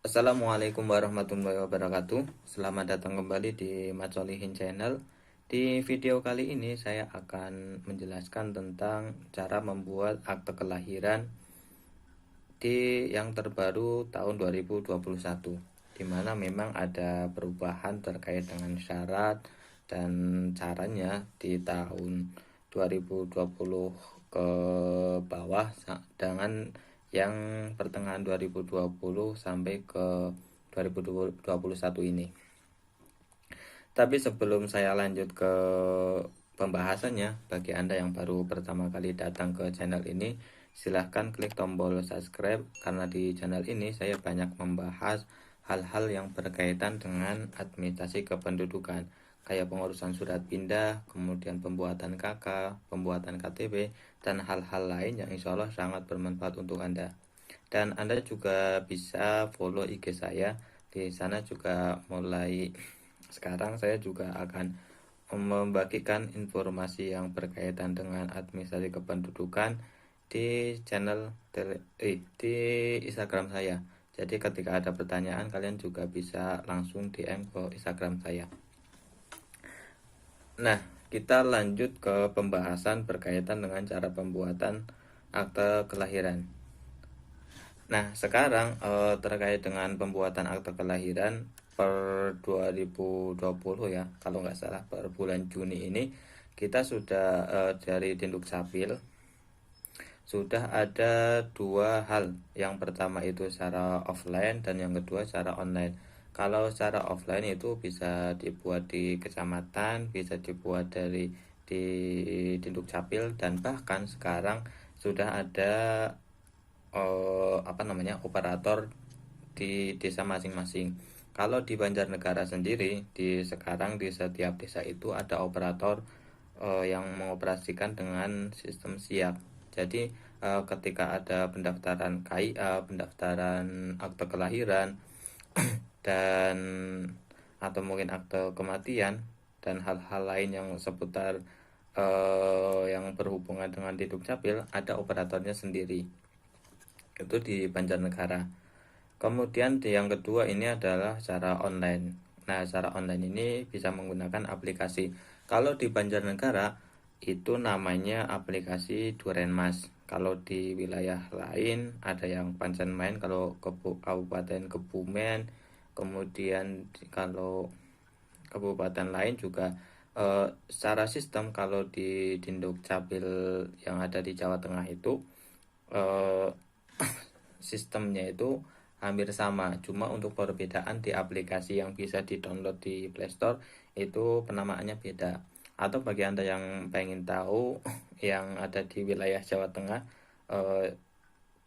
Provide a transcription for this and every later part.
Assalamualaikum warahmatullahi wabarakatuh. Selamat datang kembali di Mat Solihin Channel. Di video kali ini saya akan menjelaskan tentang cara membuat akte kelahiran di yang terbaru tahun 2021, di mana memang ada perubahan terkait dengan syarat dan caranya di tahun 2020 ke bawah dengan yang pertengahan 2020 sampai ke 2021 ini. Tapi sebelum saya lanjut ke pembahasannya, bagi Anda yang baru pertama kali datang ke channel ini, silahkan klik tombol subscribe karena di channel ini saya banyak membahas hal-hal yang berkaitan dengan administrasi kependudukan, kayak pengurusan surat pindah, kemudian pembuatan KK, pembuatan KTP, dan hal-hal lain yang insya Allah sangat bermanfaat untuk Anda. Dan Anda juga bisa follow IG saya. Di sana juga mulai sekarang saya juga akan membagikan informasi yang berkaitan dengan administrasi kependudukan di di Instagram saya. Jadi ketika ada pertanyaan kalian juga bisa langsung DM ke Instagram saya. Nah, kita lanjut ke pembahasan berkaitan dengan cara pembuatan akte kelahiran. Nah, sekarang terkait dengan pembuatan akte kelahiran per 2020 ya, kalau nggak salah per bulan Juni ini kita sudah dari Dinduk Capil sudah ada dua hal. Yang pertama itu secara offline dan yang kedua secara online. Kalau secara offline itu bisa dibuat di kecamatan, bisa dibuat di Dinduk Capil, dan bahkan sekarang sudah ada operator di desa masing-masing. Kalau di Banjarnegara sendiri, sekarang di setiap desa itu ada operator yang mengoperasikan dengan sistem siap. Jadi ketika ada pendaftaran KIA, pendaftaran akte kelahiran dan atau mungkin akte kematian dan hal-hal lain yang seputar yang berhubungan dengan di Dukcapil, ada operatornya sendiri. Itu di Banjarnegara. Kemudian yang kedua ini adalah cara online. Nah, cara online ini bisa menggunakan aplikasi. Kalau di Banjarnegara itu namanya aplikasi Durenmas. Kalau di wilayah lain ada yang Pancenmain, kalau Kabupaten Kebumen, kemudian kalau kabupaten lain juga secara sistem kalau di Dinduk Capil yang ada di Jawa Tengah itu eh, sistemnya itu hampir sama, cuma untuk perbedaan di aplikasi yang bisa di-download di Play Store itu penamaannya beda. Atau bagi Anda yang pengen tahu yang ada di wilayah Jawa Tengah eh,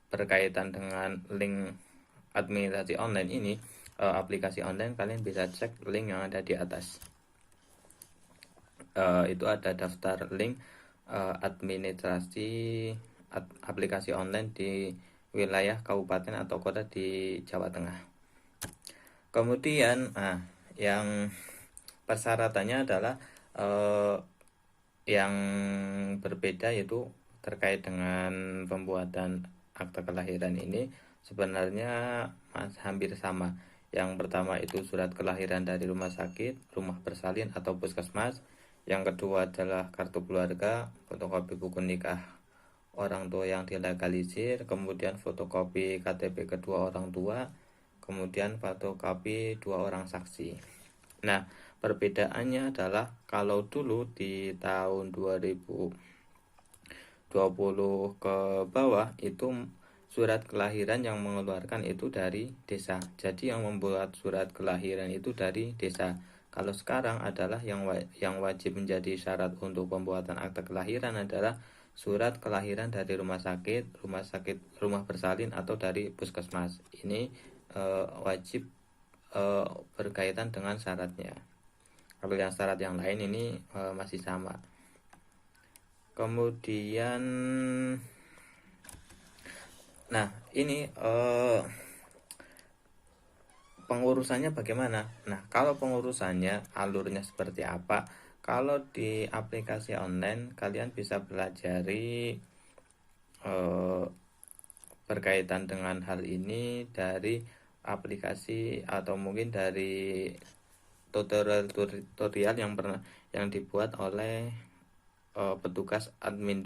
berkaitan dengan link administrasi online ini, aplikasi online, kalian bisa cek link yang ada di atas. Itu ada daftar link administrasi aplikasi online di wilayah kabupaten atau kota di Jawa Tengah. Kemudian, yang persyaratannya adalah eh, yang berbeda, yaitu terkait dengan pembuatan akte kelahiran ini sebenarnya hampir sama. Yang pertama itu surat kelahiran dari rumah sakit, rumah bersalin atau puskesmas. Yang kedua adalah kartu keluarga, fotokopi buku nikah orang tua yang dilegalisir, kemudian fotokopi KTP kedua orang tua, kemudian fotokopi dua orang saksi. Nah, perbedaannya adalah kalau dulu di tahun 2020 ke bawah itu surat kelahiran yang mengeluarkan itu dari desa. Jadi yang membuat surat kelahiran itu dari desa. Kalau sekarang adalah yang wajib menjadi syarat untuk pembuatan akte kelahiran adalah surat kelahiran dari rumah bersalin atau dari puskesmas. Ini wajib berkaitan dengan syaratnya. Kalau yang syarat yang lain ini masih sama. Kemudian, nah ini pengurusannya bagaimana? Nah, kalau pengurusannya alurnya seperti apa? Kalau di aplikasi online kalian bisa pelajari berkaitan dengan hal ini dari aplikasi atau mungkin dari tutorial yang dibuat oleh petugas admin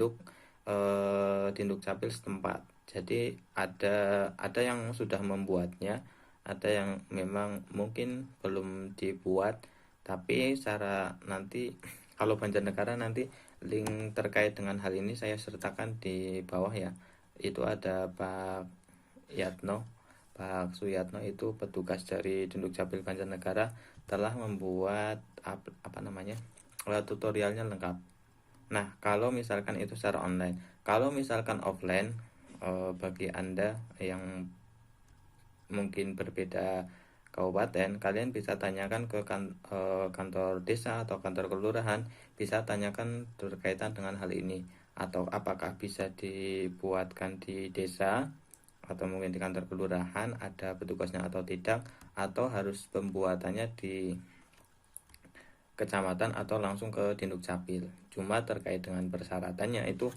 di Dukcapil setempat. Jadi ada yang sudah membuatnya, ada yang memang mungkin belum dibuat, tapi secara nanti kalau Banjarnegara nanti link terkait dengan hal ini saya sertakan di bawah ya. Itu ada Pak Yatno, Pak Suyatno itu petugas dari Dukcapil Banjarnegara telah membuat apa namanya tutorialnya lengkap. Nah, kalau misalkan itu secara online, kalau misalkan offline, bagi Anda yang mungkin berbeda kabupaten, kalian bisa tanyakan ke kantor desa atau kantor kelurahan, bisa tanyakan berkaitan dengan hal ini, atau apakah bisa dibuatkan di desa atau mungkin di kantor kelurahan ada petugasnya atau tidak, atau harus pembuatannya di kecamatan atau langsung ke Dukcapil. Cuma terkait dengan persyaratannya itu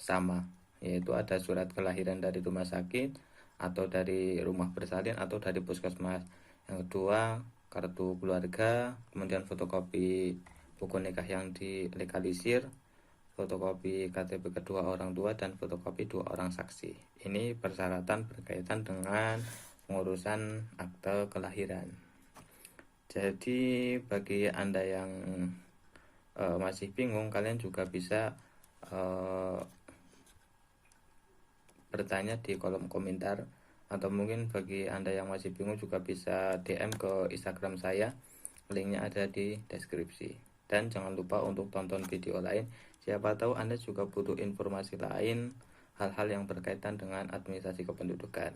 sama, yaitu ada surat kelahiran dari rumah sakit atau dari rumah bersalin atau dari puskesmas. Yang kedua, kartu keluarga, kemudian fotokopi buku nikah yang dilegalisir, fotokopi KTP kedua orang tua, dan fotokopi 2 orang saksi. Ini persyaratan berkaitan dengan pengurusan akte kelahiran. Jadi bagi Anda yang masih bingung, kalian juga bisa bertanya di kolom komentar, atau mungkin bagi Anda yang masih bingung juga bisa DM ke Instagram saya, linknya ada di deskripsi. Dan jangan lupa untuk tonton video lain, siapa tahu Anda juga butuh informasi lain, hal-hal yang berkaitan dengan administrasi kependudukan.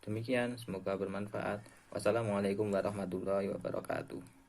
Demikian, semoga bermanfaat. Wassalamualaikum warahmatullahi wabarakatuh.